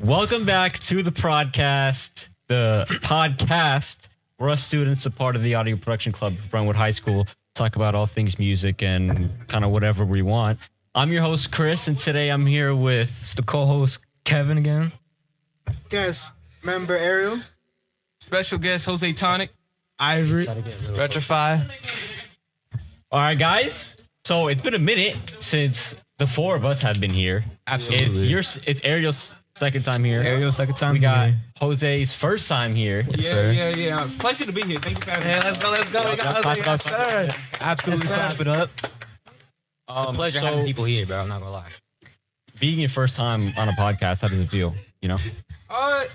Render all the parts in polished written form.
Welcome back to the podcast. The podcast where us students, a part of the audio production club of Brentwood High School, talk about all things music and kind of whatever we want. I'm your host, Chris, and today I'm here with the co-host, Kevin, again. Guest member Ariel. Special guest Jose Tonic. Ivory. Retrify. All right, guys. So it's been a minute since the four of us have been here. Absolutely. It's Ariel's second time here. Ariel's second time. We got here. Jose's first time here. Yes, sir. Yeah. Pleasure to be here. Thank you for having me. Let's go. We got Jose, yes, sir. Absolutely clap it up. It's a pleasure having people here, bro. I'm not gonna lie. Being your first time on a podcast, how does it feel? You know?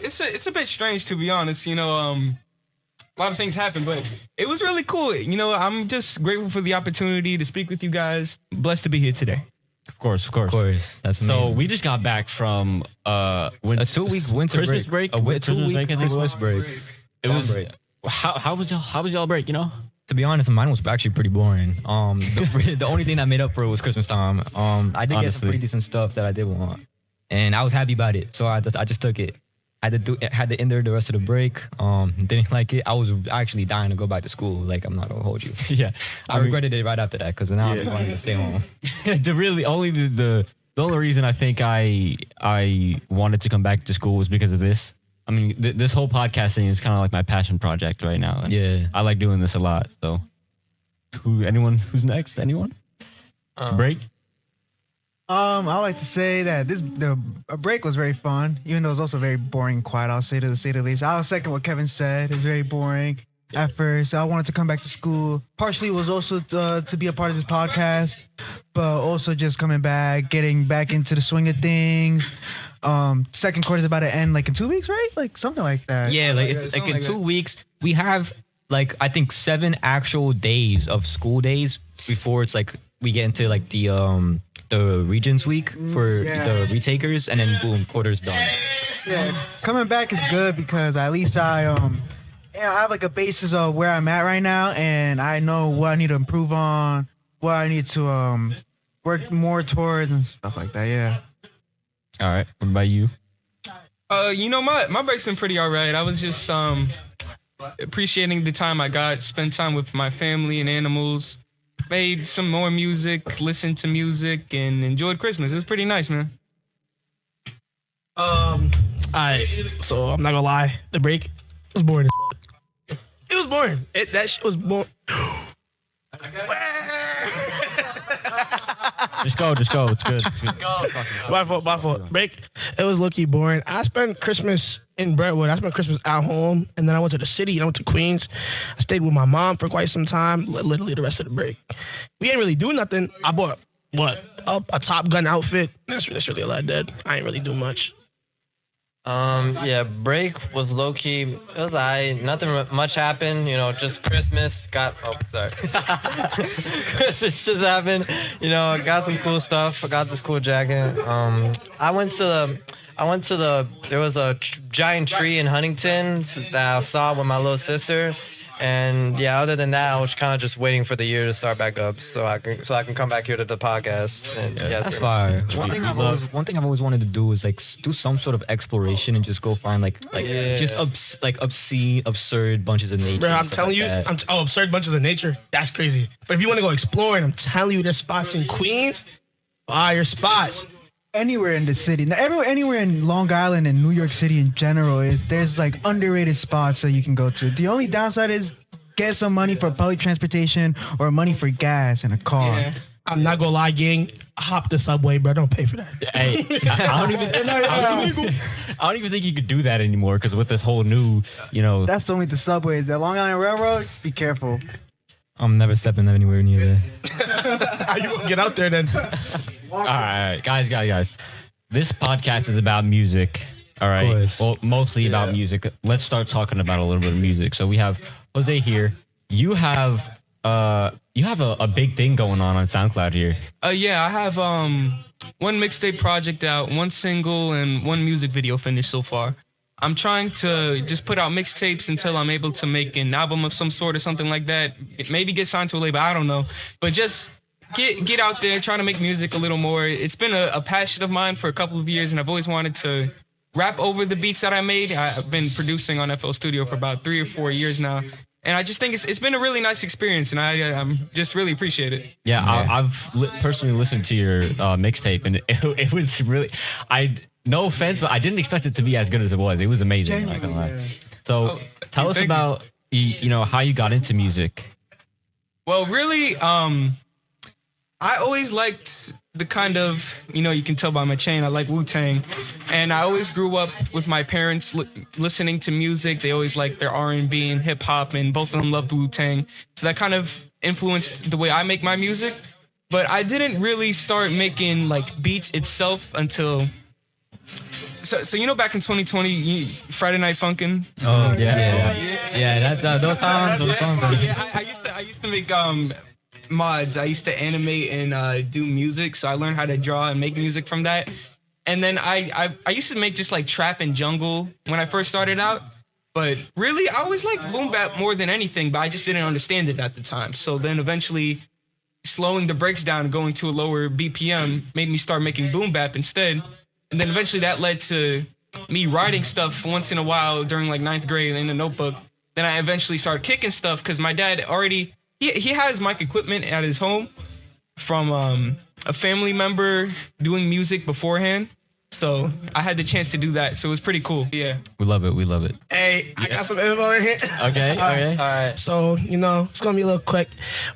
It's a bit strange, to be honest. You know, a lot of things happen, but it was really cool. You know, I'm just grateful for the opportunity to speak with you guys. Blessed to be here today. Of course. Of course. That's amazing. So we just got back from a 2-week winter Christmas break. A Christmas 2-week break, I think it was. Christmas break. It was break. How was y'all break? You know? To be honest, mine was actually pretty boring. The only thing that made up for it was Christmas time. I did get some pretty decent stuff that I did want, and I was happy about it. So I just took it. I had to endure the rest of the break. Didn't like it. I was actually dying to go back to school. Like, I'm not gonna hold you. Yeah, I regretted it right after that because now I'm wanting to stay home. The only reason I think I wanted to come back to school was because of this. I mean, this whole podcasting is kind of like my passion project right now. And yeah, I like doing this a lot. So, who's next? Anyone? Break. I would like to say that the break was very fun, even though it was also very boring and quiet. I'll say to the least. I'll second what Kevin said. It was very boring at first. I wanted to come back to school. Partially was also to be a part of this podcast, but also just coming back, getting back into the swing of things. Second quarter is about to end like in 2 weeks, right? Like something like that. Yeah, like it's like in 2 weeks we have like I think 7 actual days of school days before it's like we get into like the Regents week for the retakers, and then boom, quarter's done. Yeah, coming back is good because at least I have like a basis of where I'm at right now, and I know what I need to improve on, what I need to work more towards and stuff like that. Yeah. All right. What about you? You know, my break's been pretty all right. I was just appreciating the time I got, spent time with my family and animals, made some more music, listened to music, and enjoyed Christmas. It was pretty nice, man. So I'm not gonna lie, the break was boring as f***. It was boring. That shit was boring. Just go. It's good. My fault. Break. It was low-key boring. I spent Christmas in Brentwood. I spent Christmas at home, and then I went to the city. I went to Queens. I stayed with my mom for quite some time. Literally the rest of the break. We didn't really do nothing. I bought a Top Gun outfit. That's really all I did. I ain't really do much. Break was low key. It was alright. Nothing much happened. You know, just Christmas. Christmas just happened. You know, I got some cool stuff. I got this cool jacket. I went to there was a giant tree in Huntington that I saw with my little sister. And yeah, other than that, I was kind of just waiting for the year to start back up so I can come back here to the podcast. And that's fire. One thing I've always wanted to do is like do some sort of exploration and just go find obscene, absurd bunches of nature. Bro, I'm telling you, absurd bunches of nature. That's crazy. But if you want to go exploring, I'm telling you, there's spots in Queens. Fire spots. Anywhere in the city, anywhere in Long Island and New York City in general, there's like underrated spots that you can go to. The only downside is get some money for public transportation or money for gas in a car. Yeah. I'm not gonna lie, gang. Hop the subway, bro. Don't pay for that. Hey, I don't even think you could do that anymore because with this whole new, That's only the subway. The Long Island Railroad. Just be careful. I'm never stepping anywhere near there. How you gonna get out there then? All right, guys. This podcast is about music. All right. Well, mostly about music. Let's start talking about a little bit of music. So we have Jose here. You have a big thing going on SoundCloud here. Yeah, I have one mixtape project out, one single, and one music video finished so far. I'm trying to just put out mixtapes until I'm able to make an album of some sort or something like that. Maybe get signed to a label, I don't know. But just get out there, try to make music a little more. It's been a passion of mine for a couple of years, and I've always wanted to rap over the beats that I made. I've been producing on FL Studio for about 3 or 4 years now. And I just think it's been a really nice experience, and I'm just really appreciate it. Yeah, I've personally listened to your mixtape, and it was really, no offense, but I didn't expect it to be as good as it was. It was amazing. Not gonna lie. So tell us about how you got into music. Well, really, I always liked the kind of, you can tell by my chain, I like Wu-Tang. And I always grew up with my parents listening to music. They always liked their R&B and hip hop, and both of them loved Wu-Tang. So that kind of influenced the way I make my music. But I didn't really start making like beats itself until... So back in 2020, Friday Night Funkin'. Oh, yeah. That's those times. I used to make mods. I used to animate and do music, so I learned how to draw and make music from that. And then I used to make just like trap and jungle when I first started out. But really, I always liked boom bap more than anything, but I just didn't understand it at the time. So then eventually slowing the breaks down and going to a lower BPM made me start making boom bap instead. And then eventually that led to me writing stuff once in a while during like 9th grade in a notebook. Then I eventually started kicking stuff because my dad already... He has mic equipment at his home from a family member doing music beforehand. So I had the chance to do that. So it was pretty cool. Yeah. We love it. Hey, I got some info in here. Okay. All right. So, it's going to be a little quick.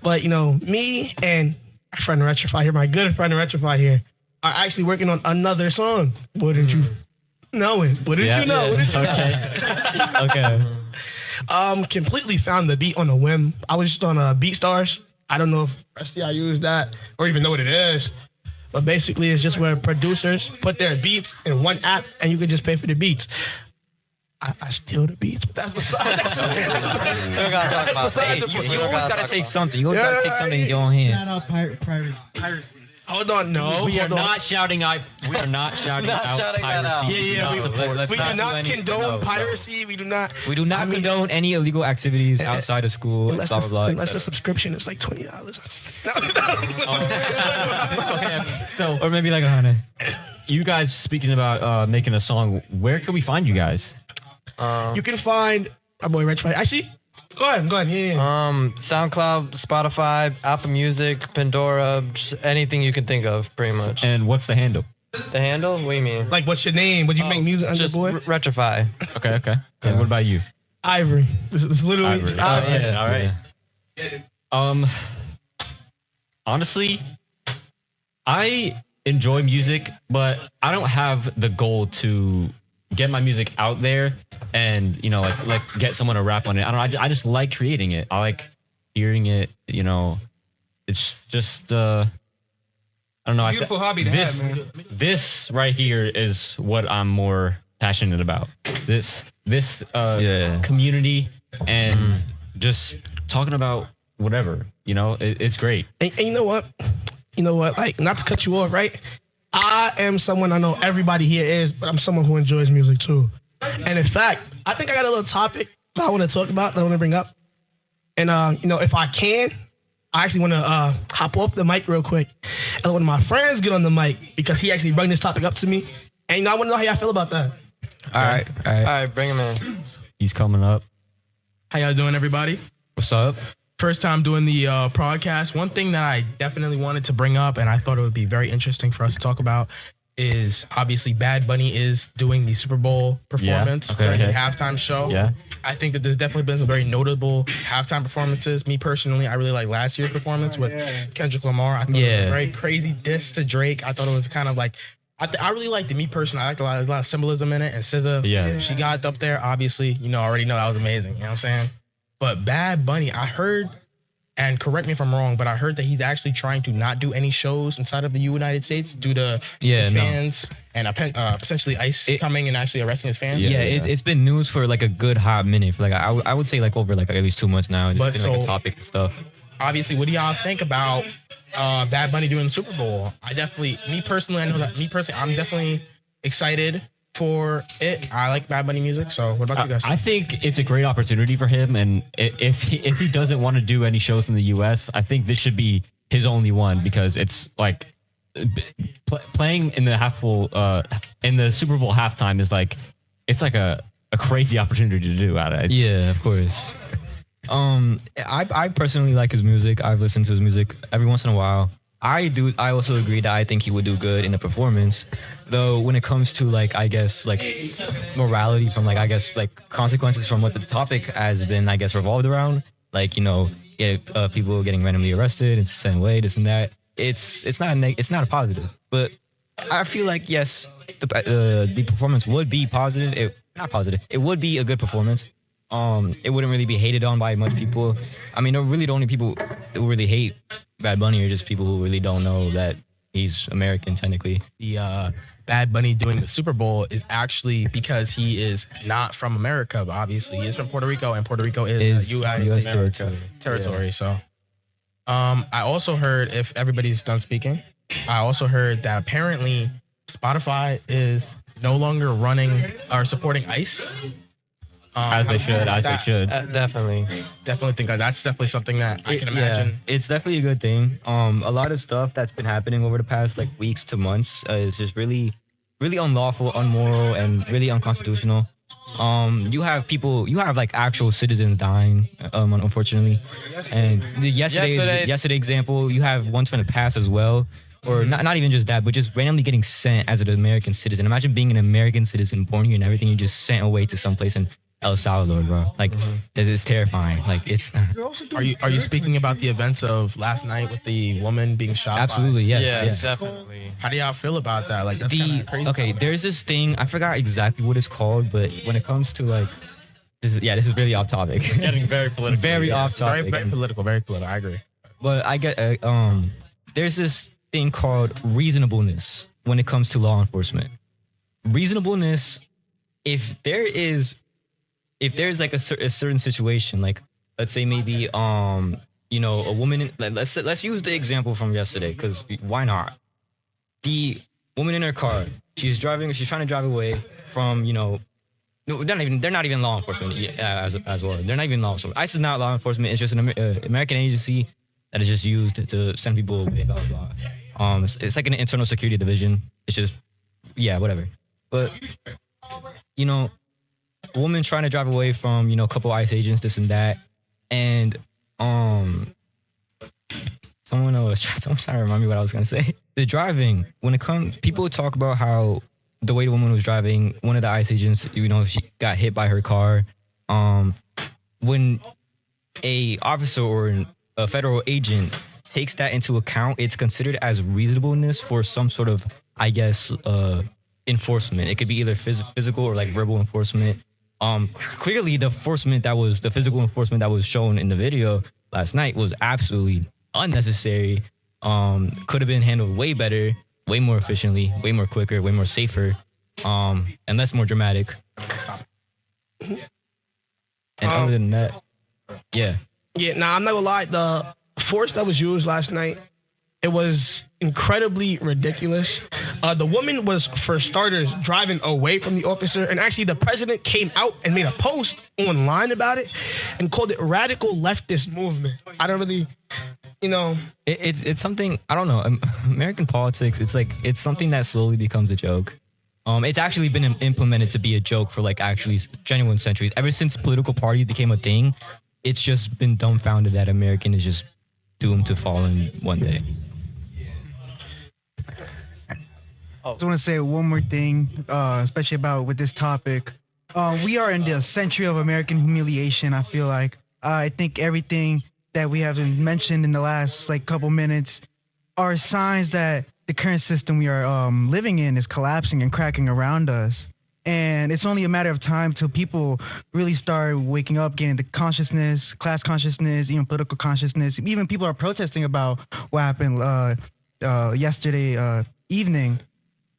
But, me and my friend Retrify here, my good friend Retrify here, are actually working on another song. Wouldn't you know it? Wouldn't you know? Okay. Completely found the beat on a whim. I was just on BeatStars. I don't know if I used that or even know what it is. But basically, it's just where producers put their beats in one app and you can just pay for the beats. I steal the beats, but that's beside You always got to take something. You always got to take something in your own hands. Shout out piracy. Hold on, no. We are not shouting out piracy. Yeah. We do not condone piracy. We do not condone any illegal activities outside of school. Unless the subscription is like $20. So, or maybe like $100. You guys speaking about making a song, where can we find you guys? You can find our boy Rich. Actually, go ahead. Yeah. SoundCloud, Spotify, Apple Music, Pandora, just anything you can think of, pretty much. And what's the handle? The handle? What do you mean? Like, what's your name? Would you make music under, just boy? Retrify. Okay. And what about you? Ivory. This is literally Ivory. Ivory. All right. Honestly, I enjoy music, but I don't have the goal to get my music out there and like get someone to rap on it. I just like creating it. I like hearing it. It's just I don't know. Beautiful hobby to have, man. This right here is what I'm more passionate about. This community and just talking about whatever. It's great. And you know what? Like, not to cut you off, right? I am someone, I know everybody here is, but I'm someone who enjoys music too. And in fact, I think I got a little topic that I want to talk about, that I want to bring up. And, if I can, I actually want to hop off the mic real quick and let one of my friends get on the mic because he actually brought this topic up to me. And, I want to know how y'all feel about that. All right, bring him in. He's coming up. How y'all doing, everybody? What's up? First time doing the podcast. One thing that I definitely wanted to bring up, and I thought it would be very interesting for us to talk about, is obviously Bad Bunny is doing the Super Bowl performance during the halftime show. Yeah. I think that there's definitely been some very notable halftime performances. Me personally, I really like last year's performance with Kendrick Lamar. I thought it was a very crazy diss to Drake. I thought it was kind of like, I really liked it. Me personally, I liked a lot of symbolism in it. And SZA, she got up there. Obviously, already know that was amazing. You know what I'm saying? But Bad Bunny, I heard, and correct me if I'm wrong, but I heard that he's actually trying to not do any shows inside of the United States due to his fans and potentially ICE coming and actually arresting his fans. It's been news for like a good hot minute. For like I would say like over like at least 2 months now. It's been like a topic and stuff. Obviously, what do y'all think about Bad Bunny doing the Super Bowl? I'm definitely excited for it. I like Bad Bunny music. So what about you guys? I think it's a great opportunity for him, and if he doesn't want to do any shows in the U.S., I think this should be his only one because it's like playing in the Super Bowl halftime is like it's like a crazy opportunity to do at it. Yeah, of course. I personally like his music. I've listened to his music every once in a while. I also agree that I think he would do good in a performance. Though when it comes to like I guess like morality from like I guess like consequences from what the topic has been I guess revolved around, like people getting randomly arrested and sent away, this and that. It's not a positive. But I feel like yes, the performance would be positive. Not positive. It would be a good performance. It wouldn't really be hated on by much people. I mean, really the only people who really hate Bad Bunny are just people who really don't know that he's American technically. The Bad Bunny doing the Super Bowl is actually because he is not from America, but obviously he is from Puerto Rico, and Puerto Rico is U.S. territory. Yeah. So, I also heard, if everybody's done speaking, I also heard that apparently Spotify is no longer running or supporting ICE. As they should. Definitely think that's definitely something that I can imagine. Yeah, it's definitely a good thing. A lot of stuff that's been happening over the past like weeks to months is just really, really unlawful, unmoral, and really unconstitutional. You have like actual citizens dying, unfortunately. And the yesterday example, you have ones from the past as well. Or not even just that, but just randomly getting sent as an American citizen. Imagine being an American citizen, born here and everything, you're just sent away to someplace in El Salvador, bro. Like, it's terrifying. Like, it's. Are you speaking about the events of last night with the woman being shot? Absolutely, yes. Yes, definitely. How do y'all feel about that? Like, that's kind of crazy. Okay, there's this thing. I forgot exactly what it's called, but when it comes to like, this is really off topic. Getting very political. Very off topic. Very political. Very political. I agree. But I get there's this thing called reasonableness when it comes to law enforcement. Reasonableness, if there's like a certain situation, like let's say maybe a woman. Let's use the example from yesterday, because why not? The woman in her car, she's trying to drive away from no, they're not even law enforcement as well. They're not even law enforcement. ICE is not law enforcement. It's just an American agency that is just used to send people away, blah, blah, blah. It's like an internal security division. It's just, whatever. But, a woman trying to drive away from, a couple ICE agents, this and that. And, someone's trying to remind me what I was going to say. The driving, when it comes, people talk about how the way the woman was driving, one of the ICE agents, she got hit by her car. When a officer or a federal agent takes that into account, it's considered as reasonableness for some sort of, I guess, enforcement. It could be either physical or like verbal enforcement. Clearly the physical enforcement that was shown in the video last night was absolutely unnecessary. Could have been handled way better, way more efficiently, way more quicker, way more safer, and less more dramatic. And other than that, yeah. Yeah, I'm not gonna lie. The force that was used last night, it was incredibly ridiculous. The woman was, for starters, driving away from the officer, and actually the president came out and made a post online about it and called it radical leftist movement. I don't really, It's something, I don't know. American politics, it's something that slowly becomes a joke. It's actually been implemented to be a joke for like actually genuine centuries. Ever since political parties became a thing, it's just been dumbfounded that American is just doomed to fall in one day. I just want to say one more thing, especially about with this topic. We are in the century of American humiliation, I feel like. I think everything that we have mentioned in the last couple minutes are signs that the current system we are living in is collapsing and cracking around us. And it's only a matter of time till people really start waking up, getting the consciousness, class consciousness, even political consciousness. Even people are protesting about what happened yesterday evening.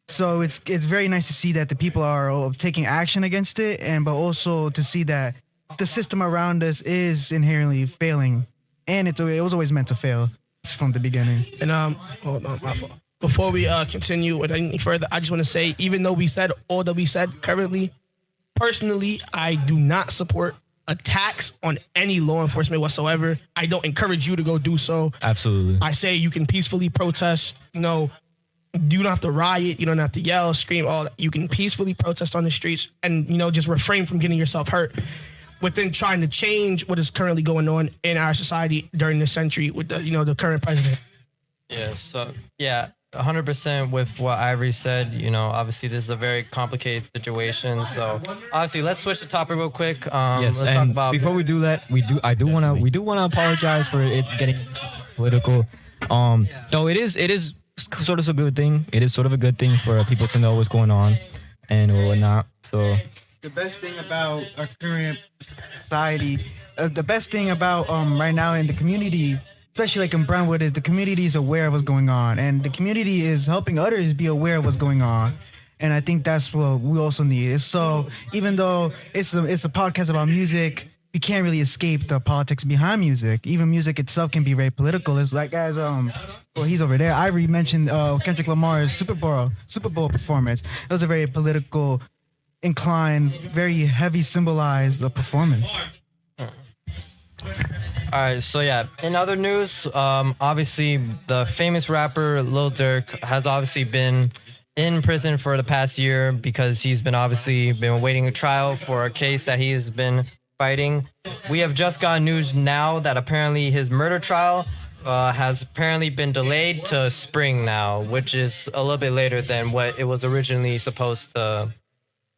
So it's very nice to see that the people are taking action against it, but also to see that the system around us is inherently failing, and it was always meant to fail from the beginning. And hold on, my fault. Before we continue with any further, I just want to say, even though we said all that we said currently, personally, I do not support attacks on any law enforcement whatsoever. I don't encourage you to go do so. Absolutely. I say you can peacefully protest, you don't have to riot, you don't have to yell, scream, all that. You can peacefully protest on the streets and, just refrain from getting yourself hurt within trying to change what is currently going on in our society during this century with the current president. Yeah, so 100% with what Ivory said. Obviously this is a very complicated situation. So obviously let's switch the topic real quick. Yes, let's and talk about before we do that, we do want to apologize for it getting political. Though it is sort of a good thing. It is sort of a good thing for people to know what's going on and whatnot. So the best thing about our current society, the best thing about right now in the community, especially like in Brentwood, is the community is aware of what's going on, and the community is helping others be aware of what's going on. And I think that's what we also need. So even though it's a podcast about music, we can't really escape the politics behind music. Even music itself can be very political. It's like he's over there. Ivory mentioned Kendrick Lamar's Super Bowl performance. It was a very political inclined, very heavy symbolized performance. All right, so in other news, obviously the famous rapper Lil Durk has obviously been in prison for the past year because he's been awaiting a trial for a case that he has been fighting. We have just got news now that apparently his murder trial has apparently been delayed to spring now, which is a little bit later than what it was originally supposed to.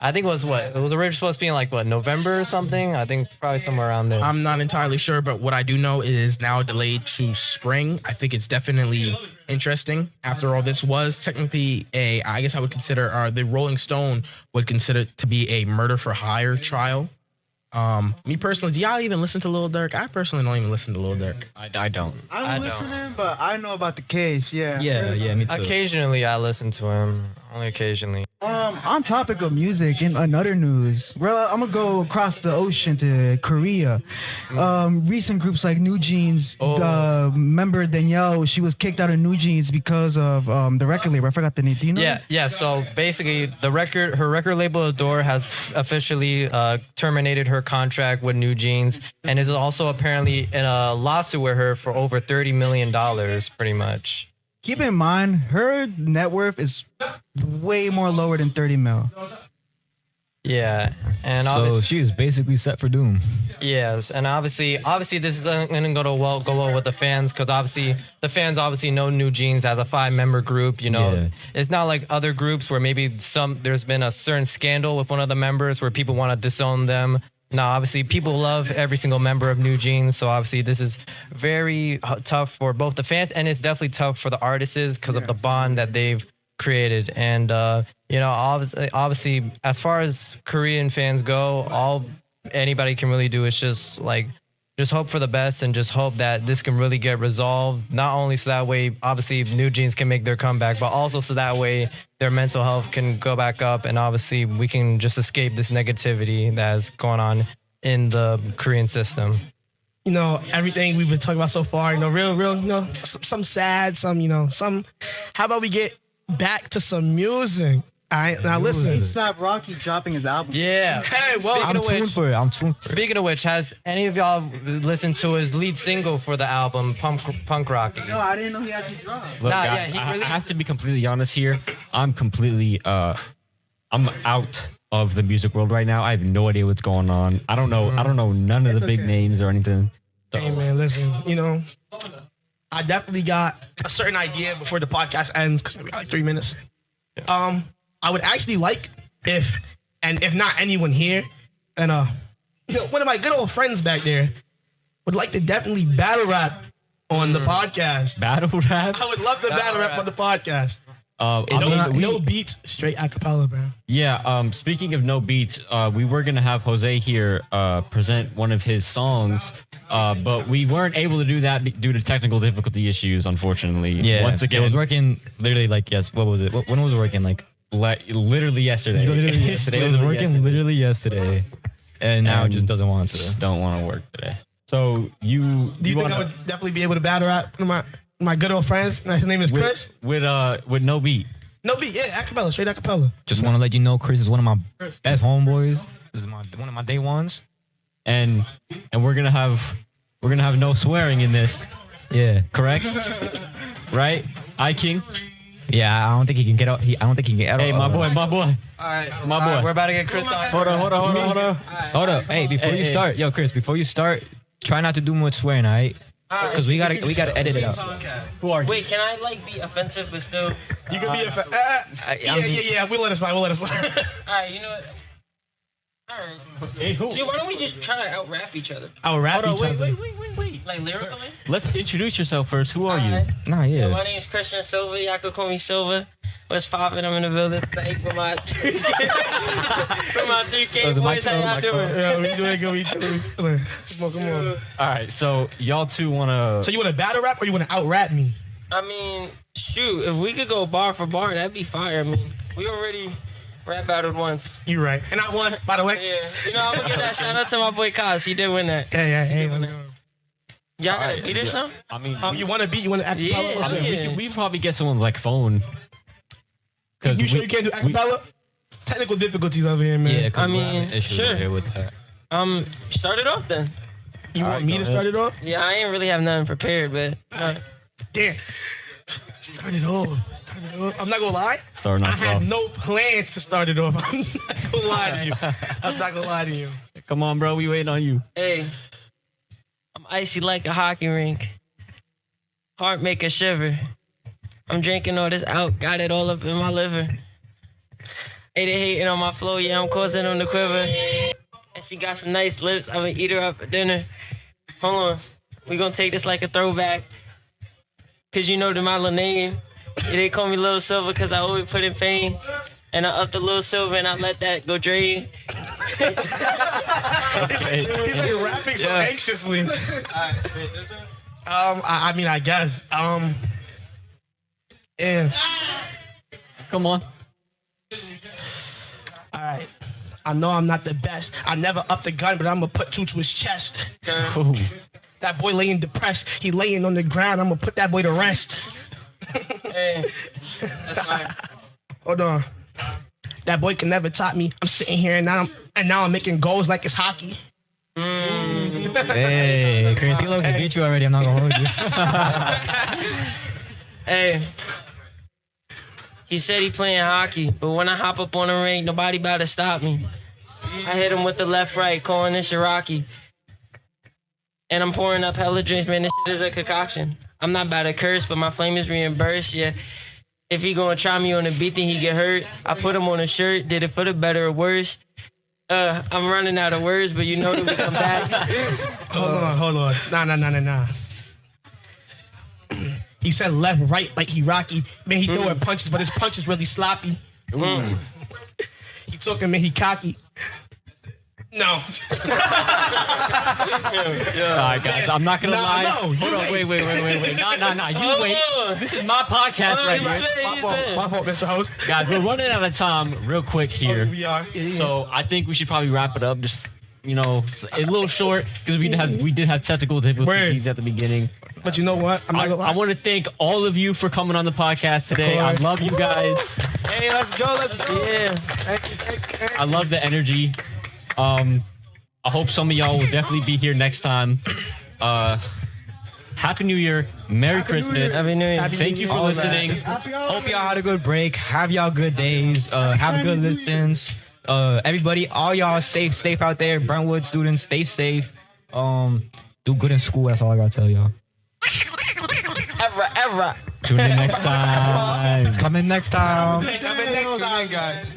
I think it was originally supposed to be in November or something. I think probably somewhere around there. I'm not entirely sure, but what I do know is now delayed to spring. I think it's definitely interesting. After all, this was technically I guess I would consider, the Rolling Stone would consider to be a murder for hire trial. Me personally, do y'all even listen to Lil Durk? I personally don't even listen to Lil Durk. I don't. I'm listening, but I know about the case. Yeah, me too. Occasionally, I listen to him. Only occasionally. On topic of music, in other news, I'm gonna go across the ocean to Korea. Recent groups like New Jeans, member Danielle, she was kicked out of New Jeans because of the record label. I forgot the name. Do you know? Yeah. So basically, her record label Adore has officially terminated her contract with New Jeans, and is also apparently in a lawsuit with her for over $30 million, pretty much. Keep in mind, her net worth is way more lower than 30 mil. Yeah, and so she is basically set for doom. Yes, and obviously this is going to go well with the fans, because obviously the fans know New Jeans as a 5-member group. It's not like other groups where maybe there's been a certain scandal with one of the members where people want to disown them. Now, obviously, people love every single member of New Jeans, so obviously this is very tough for both the fans, and it's definitely tough for the artists because of the bond that they've created. And obviously, as far as Korean fans go, all anybody can really do is just hope for the best and just hope that this can really get resolved. Not only so that way, obviously, New Jeans can make their comeback, but also so that way their mental health can go back up, and obviously we can just escape this negativity that's going on in the Korean system. Everything we've been talking about so far, real, some sad, some. How about we get back to some music? All right, now listen. A$AP Rocky dropping his album. Yeah. Hey, well, I'm tuned for it. Speaking of which, has any of y'all listened to his lead single for the album, Punk Rocky? No, I didn't know he actually dropped. Look, guys, I have to be completely honest here. I'm completely, I'm out of the music world right now. I have no idea what's going on. I don't know none of the big names or anything. So. Hey, man, listen, I definitely got a certain idea before the podcast ends, because we got 3 minutes. I would actually like if not anyone here, and one of my good old friends back there would like to definitely battle rap on the podcast. Battle rap? I would love to battle rap on the podcast. No beats, straight acapella, bro. Yeah. Speaking of no beats, we were gonna have Jose here present one of his songs, but we weren't able to do that due to technical difficulty issues, unfortunately. Yeah. Once again, it was working literally what was it? When was it working? Literally yesterday. It was working literally yesterday, and now it just doesn't want to. Just don't want to work today. So do you think I would definitely be able to battle rap one of my good old friends? His name is Chris. With no beat. No beat, yeah, acapella, straight acapella. Just want to let you know, Chris is one of my best homeboys. This is one of my day ones, and we're gonna have no swearing in this. Yeah, correct? Right? King. Yeah, I don't think he can get out. I don't think he can get out. Hey, my boy. All right, My boy. We're about to get Chris on. Hold on. Hold up. Hey, before you start, yo, Chris, before you start, try not to do much swearing, all right? Because we gotta edit it out. Who are you? Wait, can I like be offensive but still? You can be yeah. We'll let it slide. Alright, you know what? Alright. Hey, who? Dude, why don't we just try to out-rap each other? I'll rap each other. Wait. Like lyrically? Let's introduce yourself first. Who are you? Alright. Nah, Yeah, yeah. my name's Christian Silva. Y'all could call me Silva. What's poppin'? I'm in the building tonight with my 3K boys. How y'all doing? Yeah, we doing good. We chilling. Come on. All right, so y'all two wanna. So you want to battle rap or you want to out rap me? I mean, shoot, if we could go bar for bar, that'd be fire. I mean, we already rap battled once. You right. And I won, by the way. Yeah. You know, I'm gonna give that shout out to my boy Kaz. He did win that. Yeah. Hey, let's go. Y'all got a beat or something? I mean, You want to beat? You want to act? Yeah, I mean, yeah. we probably get someone's like phone. You sure you can't do acapella? Technical difficulties over here, man. Yeah, 'cause I we're having mean, issues sure. over here with that. Start it off then. You want me to start it off? Yeah, I ain't really have nothing prepared, but Damn. Start it off. I'm not gonna lie. Starting I off. had no plans to start it off. I'm not gonna lie to you. Come on, bro. We waiting on you. hey, I'm icy like a hockey rink. Heart make a shiver. I'm drinking all this out, got it all up in my liver. Hey, they hating on my flow, yeah, I'm causing them to quiver. And she got some nice lips, I'ma eat her up for dinner. Hold on, we gonna take this like a throwback. Cause you know my little name. Yeah, they call me Lil Silver cause I always put in fame. And I up the Lil Silver and I let that go drain. Okay. He's like rapping so anxiously. I mean, I guess. And Come on. all right. I know I'm not the best. I never up the gun, but I'm gonna put two to his chest. Ooh. That boy laying depressed. He laying on the ground. I'm gonna put that boy to rest. Hey, that's fine. Hold on. That boy can never top me. I'm sitting here and now I'm making goals like it's hockey. Hey, Chris, he low-key beat you already. I'm not gonna hold you. Hey, he said he playing hockey, but when I hop up on the ring, nobody about to stop me. I hit him with the left right, calling this Rocky. And I'm pouring up hella drinks, man. This shit is a concoction. I'm not about to curse, but my flame is reimbursed, yeah. If he gonna try me on the beat, then he get hurt. I put him on a shirt, did it for the better or worse. I'm running out of words, but you know that we come back. Hold on. Nah. He said left, right, like he Rocky. Man, he throwing punches, but his punch is really sloppy. He talking, man, he cocky. No. All right, guys. I'm not gonna lie. No, Hold on. Wait. Nah. You wait. This is my podcast right here. My fault, Mr. Host. Guys, we're running out of time real quick here. We are. Yeah. So I think we should probably wrap it up. Just a little short because we did have technical difficulties at the beginning. But you know what? I'm not gonna lie. I want to thank all of you for coming on the podcast today. I love you guys. Hey, let's go. Yeah. I love the energy. I hope some of y'all will definitely be here next time. Happy New Year. Merry Christmas. Happy New Year. Thank you for listening. Hope y'all had a good break. Have y'all good days. Have good listens. Everybody, all y'all safe out there. Brentwood students, stay safe. Do good in school. That's all I gotta tell y'all. Ever. Tune in next time. Come in next time. Come in next time, guys.